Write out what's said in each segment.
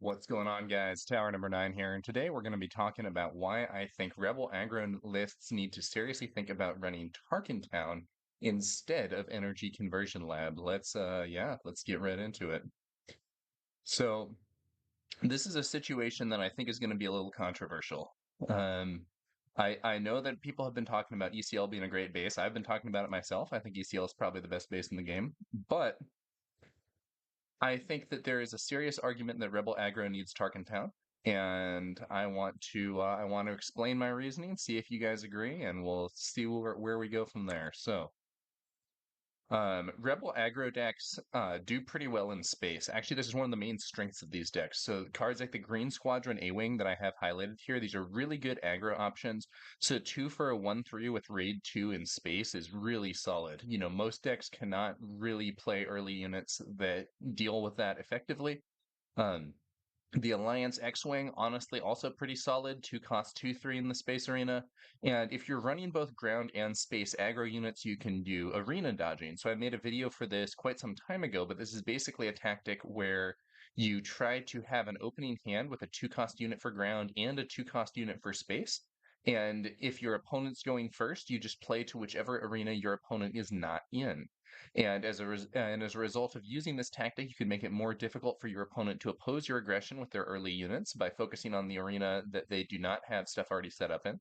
What's going on, guys? Tower number 9 here, and today we're going to be talking about why I think Rebel aggro lists need to seriously think about running Tarkintown instead of Energy Conversion Lab. Let's get right into it. So, this is a situation that I think is going to be a little controversial. Um, I know that people have been talking about ECL being a great base. I've been talking about it myself. I think ECL is probably the best base in the game, but I think that there is a serious argument that Rebel aggro needs Tarkentown, and I want to explain my reasoning, see if you guys agree, and we'll see where we go from there. So, Rebel aggro decks do pretty well in space. Actually, this is one of the main strengths of these decks. So cards like the Green Squadron A-Wing that I have highlighted here, these are really good aggro options. So 2 for a 1/3 with Raid 2 in space is really solid. You know, most decks cannot really play early units that deal with that effectively. Um, the Alliance X-Wing, honestly, also pretty solid. 2 cost 2/3 in the space arena. And if you're running both ground and space aggro units, you can do arena dodging. So I made a video for this quite some time ago, but this is basically a tactic where you try to have an opening hand with a 2 cost unit for ground and a 2 cost unit for space. And if your opponent's going first, you just play to whichever arena your opponent is not in. And as a result of using this tactic, you can make it more difficult for your opponent to oppose your aggression with their early units by focusing on the arena that they do not have stuff already set up in.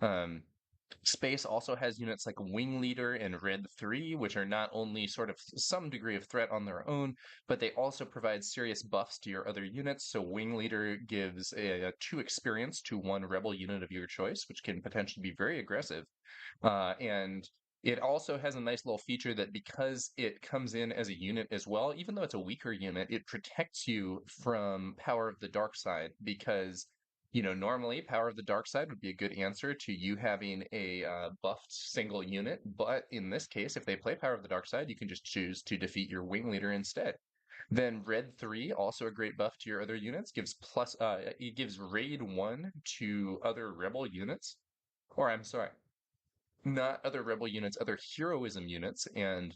Um, Space also has units like Wing Leader and Red 3, which are not only sort of some degree of threat on their own, but they also provide serious buffs to your other units. So Wing Leader gives a 2 experience to 1 Rebel unit of your choice, which can potentially be very aggressive. And it also has a nice little feature that because it comes in as a unit as well, even though it's a weaker unit, it protects you from Power of the Dark Side because, normally Power of the Dark Side would be a good answer to you having a buffed single unit. But in this case, if they play Power of the Dark Side, you can just choose to defeat your Wing Leader instead. Then Red 3, also a great buff to your other units, it gives Raid 1 to other Rebel units. Or I'm sorry, not other rebel units, other heroism units, and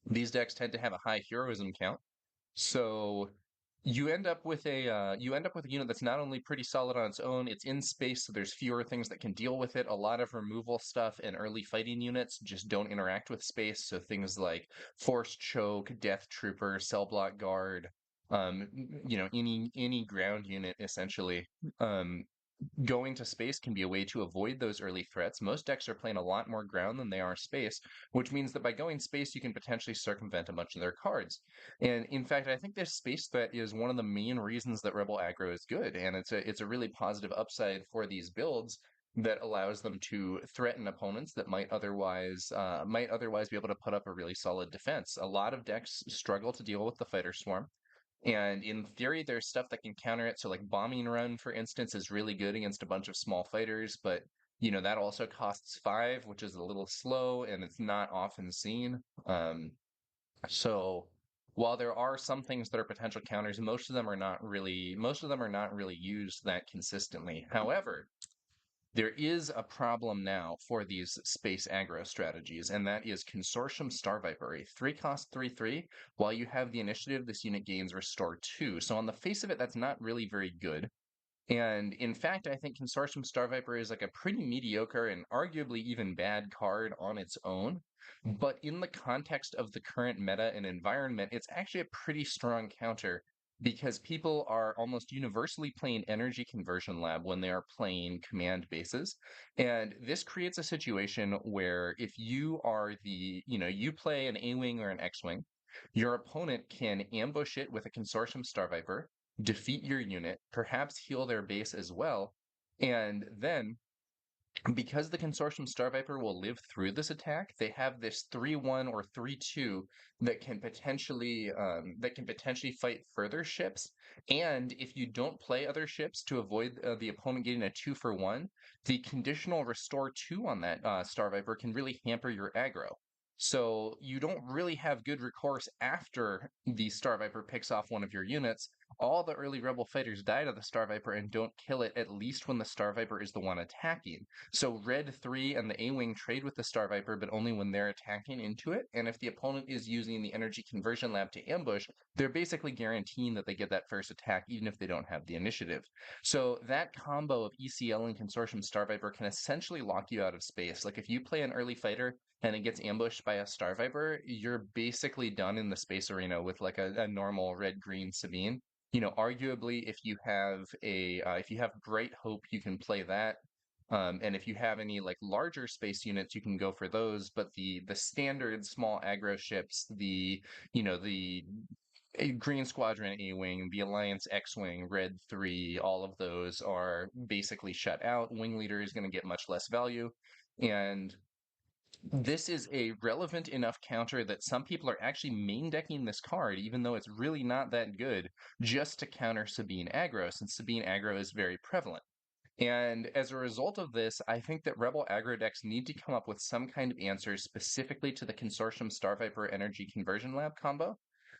these decks tend to have a high heroism count. So you end up with a unit that's not only pretty solid on its own, it's in space, so there's fewer things that can deal with it. A lot of removal stuff and early fighting units just don't interact with space. So things like Force Choke, Death Trooper, Cell Block Guard, any ground unit essentially. Um, Going to space can be a way to avoid those early threats. Most decks are playing a lot more ground than they are space, which means that by going space, you can potentially circumvent a bunch of their cards. And in fact, I think this space threat is one of the main reasons that Rebel aggro is good, and it's a really positive upside for these builds that allows them to threaten opponents that might otherwise be able to put up a really solid defense. A lot of decks struggle to deal with the fighter swarm. And in theory, there's stuff that can counter it. So, like Bombing Run, for instance, is really good against a bunch of small fighters, but that also costs 5, which is a little slow and it's not often seen. So while there are some things that are potential counters, most of them are not really used that consistently. However, there is a problem now for these space aggro strategies, and that is Consortium Star Viper, a 3 cost 3/3. While you have the initiative, this unit gains Restore 2. So on the face of it, that's not really very good. And in fact, I think Consortium Star Viper is like a pretty mediocre and arguably even bad card on its own. But in the context of the current meta and environment, it's actually a pretty strong counter because people are almost universally playing Energy Conversion Lab when they are playing command bases. And this creates a situation where if you play an A-Wing or an X-Wing, your opponent can ambush it with a Consortium Star Viper, defeat your unit, perhaps heal their base as well, and then because the Consortium Star Viper will live through this attack, they have this 3/1 or 3/2 that can potentially fight further ships. And if you don't play other ships to avoid the opponent getting a 2-for-1, the conditional Restore 2 on that Star Viper can really hamper your aggro. So you don't really have good recourse after the Star Viper picks off one of your units, all the early Rebel fighters die to the Star Viper and don't kill it, at least when the Star Viper is the one attacking. So Red 3 and the A-Wing trade with the Star Viper, but only when they're attacking into it. And if the opponent is using the Energy Conversion Lab to ambush, they're basically guaranteeing that they get that first attack, even if they don't have the initiative. So that combo of ECL and Consortium Star Viper can essentially lock you out of space. Like if you play an early fighter and it gets ambushed by a Star Viper, you're basically done in the space arena with like a normal red-green Sabine. Arguably, if you have Bright Hope, you can play that. And if you have any like larger space units, you can go for those. But the standard small aggro ships, the Green Squadron A-Wing, the Alliance X-Wing, Red 3, all of those are basically shut out. Wing Leader is going to get much less value. And this is a relevant enough counter that some people are actually main decking this card, even though it's really not that good, just to counter Sabine aggro, since Sabine aggro is very prevalent. And as a result of this, I think that Rebel aggro decks need to come up with some kind of answer specifically to the Consortium Star Viper Energy Conversion Lab combo,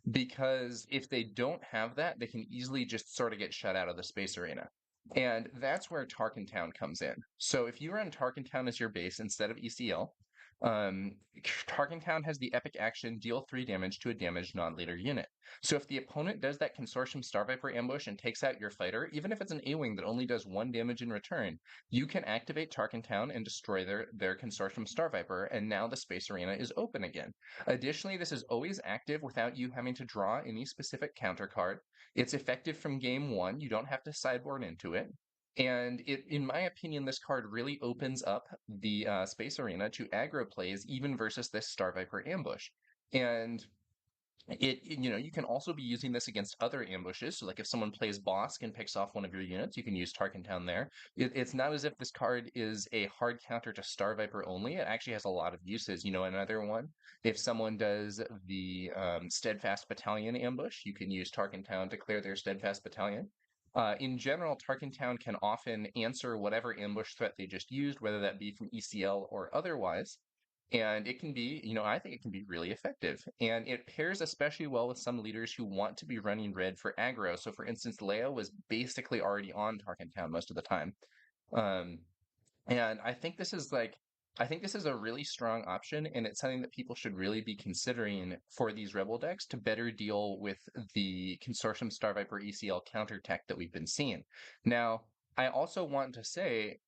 because if they don't have that, they can easily just sort of get shut out of the space arena. And that's where Tarkintown comes in. So if you run Tarkintown as your base instead of ECL, um, Tarkintown has the epic action deal 3 damage to a damaged non-leader unit. So if the opponent does that Consortium Star Viper ambush and takes out your fighter, even if it's an A-Wing that only does 1 damage in return, you can activate Tarkintown and destroy their Consortium Star Viper, and now the space arena is open again. Additionally, this is always active without you having to draw any specific counter card. It's effective from game 1. You don't have to sideboard into it. And in my opinion, this card really opens up the space arena to aggro plays, even versus this Star Viper ambush. And you can also be using this against other ambushes. So, like if someone plays Bosk and picks off one of your units, you can use Tarkentown there. It's not as if this card is a hard counter to Star Viper only. It actually has a lot of uses. Another one, if someone does the Steadfast Battalion ambush, you can use Tarkentown to clear their Steadfast Battalion. In general, Tarkentown can often answer whatever ambush threat they just used, whether that be from ECL or otherwise. And it can be, I think it can be really effective. And it pairs especially well with some leaders who want to be running red for aggro. So, for instance, Leia was basically already on Tarkentown most of the time. Um, and I think this is a really strong option, and it's something that people should really be considering for these Rebel decks to better deal with the Consortium Star Viper ECL counter tech that we've been seeing. Now, I also want to say,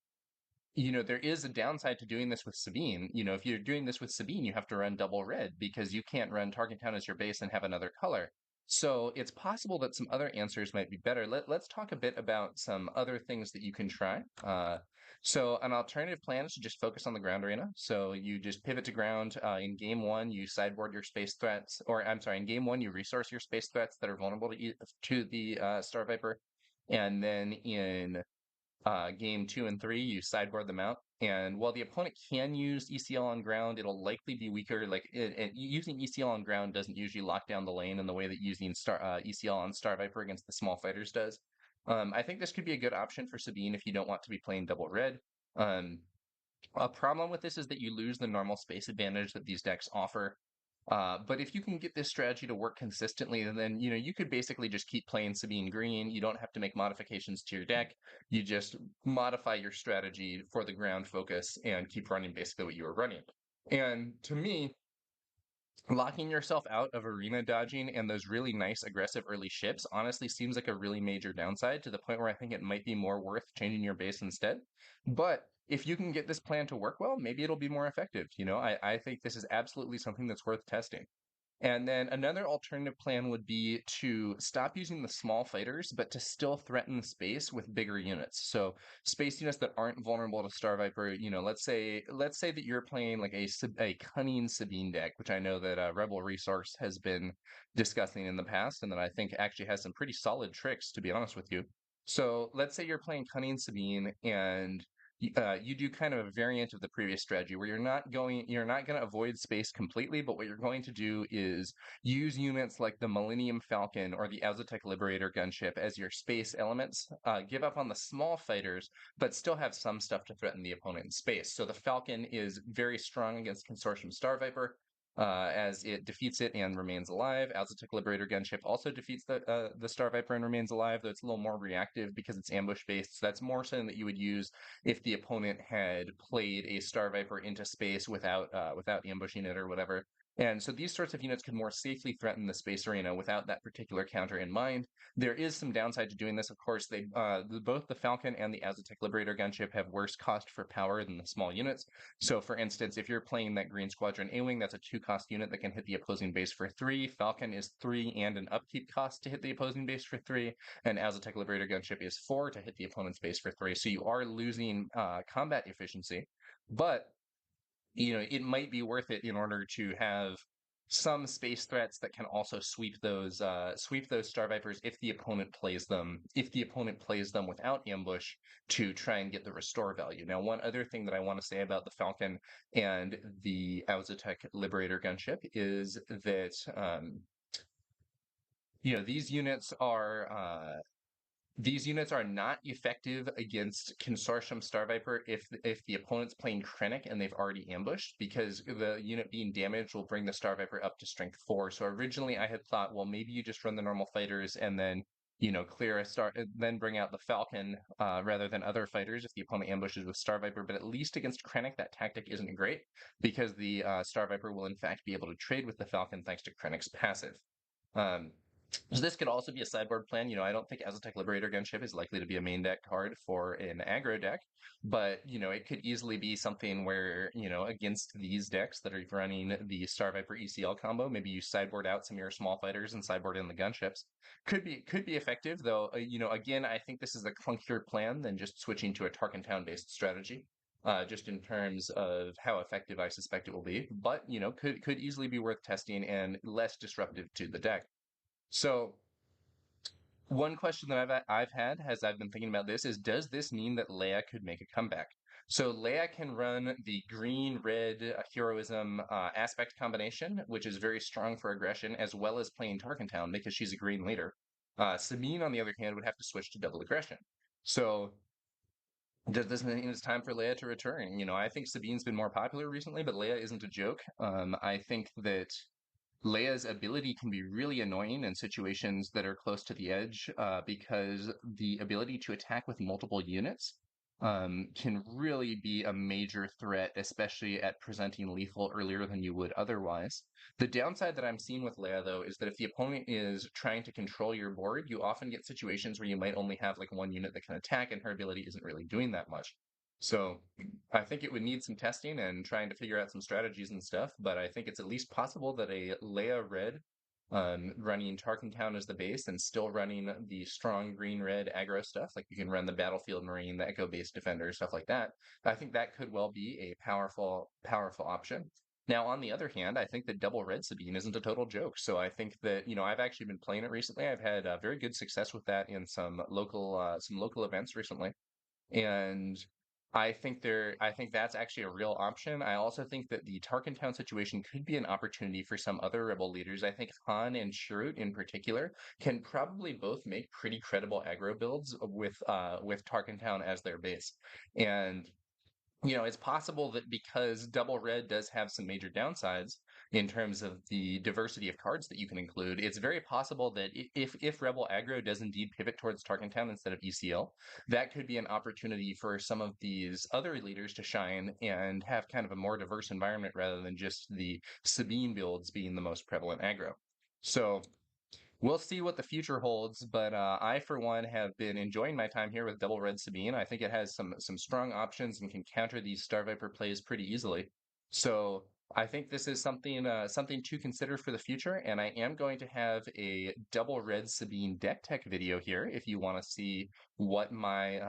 there is a downside to doing this with Sabine. If you're doing this with Sabine, you have to run double red because you can't run Tarkentown as your base and have another color. So it's possible that some other answers might be better. Let's talk a bit about some other things that you can try. So an alternative plan is to just focus on the ground arena. So you just pivot to ground. In game 1, you sideboard your space threats, or I'm sorry, in game 1, you resource your space threats that are vulnerable to the Star Viper. And then in game 2 and 3, you sideboard them out. And while the opponent can use ECL on ground, it'll likely be weaker. Like using ECL on ground doesn't usually lock down the lane in the way that using ECL on Star Viper against the small fighters does. I think this could be a good option for Sabine if you don't want to be playing double red. Um, a problem with this is that you lose the normal space advantage that these decks offer. But if you can get this strategy to work consistently, then you could basically just keep playing Sabine Green. You don't have to make modifications to your deck. You just modify your strategy for the ground focus and keep running basically what you were running. And to me, locking yourself out of arena dodging and those really nice aggressive early ships honestly seems like a really major downside, to the point where I think it might be more worth changing your base instead. But if you can get this plan to work well, maybe it'll be more effective. I think this is absolutely something that's worth testing. And then another alternative plan would be to stop using the small fighters, but to still threaten the space with bigger units. So space units that aren't vulnerable to Star Viper. Let's say that you're playing like a cunning Sabine deck, which I know that Rebel Resource has been discussing in the past, and that I think actually has some pretty solid tricks, to be honest with you. So let's say you're playing cunning Sabine, and you do kind of a variant of the previous strategy where you're not going to avoid space completely, but what you're going to do is use units like the Millennium Falcon or the Azotec Liberator gunship as your space elements, give up on the small fighters, but still have some stuff to threaten the opponent in space. So the Falcon is very strong against Consortium Star Viper. as it defeats it and remains alive. Aztec Liberator Gunship also defeats the Star Viper and remains alive, though it's a little more reactive because it's ambush based. So that's more something that you would use if the opponent had played a Star Viper into space without ambushing it or whatever. And so these sorts of units could more safely threaten the space arena without that particular counter in mind. There is some downside to doing this. Of course, both the Falcon and the Aztec Liberator Gunship have worse cost for power than the small units. So, for instance, if you're playing that Green Squadron A-Wing, that's a 2-cost unit that can hit the opposing base for 3. Falcon is 3 and an upkeep cost to hit the opposing base for 3. And Aztec Liberator Gunship is 4 to hit the opponent's base for 3. So you are losing combat efficiency. But it might be worth it in order to have some space threats that can also sweep those Star Vipers if the opponent plays them without ambush to try and get the restore value. Now, one other thing that I want to say about the Falcon and the Auzitech Liberator gunship is that these units are not effective against Consortium Star Viper if the opponent's playing Krennic and they've already ambushed, because the unit being damaged will bring the Star Viper up to strength 4. So originally I had thought, well, maybe you just run the normal fighters and then clear a star, then bring out the Falcon rather than other fighters if the opponent ambushes with Star Viper. But at least against Krennic, that tactic isn't great because the Star Viper will in fact be able to trade with the Falcon thanks to Krennic's passive. Um, so this could also be a sideboard plan. I don't think Aztec Liberator Gunship is likely to be a main deck card for an aggro deck, but it could easily be something where, against these decks that are running the Star Viper ECL combo, maybe you sideboard out some of your small fighters and sideboard in the gunships. Could be effective, though. Again, I think this is a clunkier plan than just switching to a Tarkintown based strategy. Just in terms of how effective I suspect it will be, but could easily be worth testing and less disruptive to the deck. So one question that I've had as I've been thinking about this is, does this mean that Leia could make a comeback? So Leia can run the green-red heroism aspect combination, which is very strong for aggression, as well as playing Tarkintown because she's a green leader. Sabine, on the other hand, would have to switch to double aggression. So does this mean it's time for Leia to return? I think Sabine's been more popular recently, but Leia isn't a joke. I think that Leia's ability can be really annoying in situations that are close to the edge because the ability to attack with multiple units can really be a major threat, especially at presenting lethal earlier than you would otherwise. The downside that I'm seeing with Leia, though, is that if the opponent is trying to control your board, you often get situations where you might only have like one unit that can attack, and her ability isn't really doing that much. So I think it would need some testing and trying to figure out some strategies and stuff, but I think it's at least possible that a Leia Red running Tarkintown as the base and still running the strong green-red aggro stuff, like you can run the Battlefield Marine, the Echo-based Defender, stuff like that. I think that could well be a powerful, powerful option. Now, on the other hand, I think that double red Sabine isn't a total joke. So I think that, I've actually been playing it recently. I've had very good success with that in some local events recently. And I think that's actually a real option. I also think that the Tarkintown situation could be an opportunity for some other rebel leaders. I think Han and Shrute in particular can probably both make pretty credible aggro builds with Tarkintown as their base. And it's possible that because double red does have some major downsides in terms of the diversity of cards that you can include, it's very possible that if Rebel aggro does indeed pivot towards Tarkintown instead of ECL, that could be an opportunity for some of these other leaders to shine and have kind of a more diverse environment rather than just the Sabine builds being the most prevalent aggro. So we'll see what the future holds, but I, for one, have been enjoying my time here with Double Red Sabine. I think it has some strong options and can counter these Star Viper plays pretty easily. So I think this is something to consider for the future, and I am going to have a Double Red Sabine deck tech video here if you want to see what my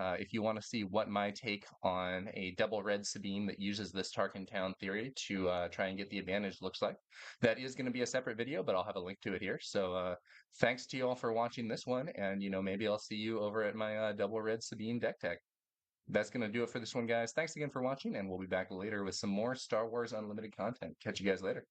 take on a Double Red Sabine that uses this Tarkintown theory to try and get the advantage looks like. That is going to be a separate video, but I'll have a link to it here. So thanks to you all for watching this one, and maybe I'll see you over at my Double Red Sabine deck tech. That's going to do it for this one, guys. Thanks again for watching, and we'll be back later with some more Star Wars Unlimited content. Catch you guys later.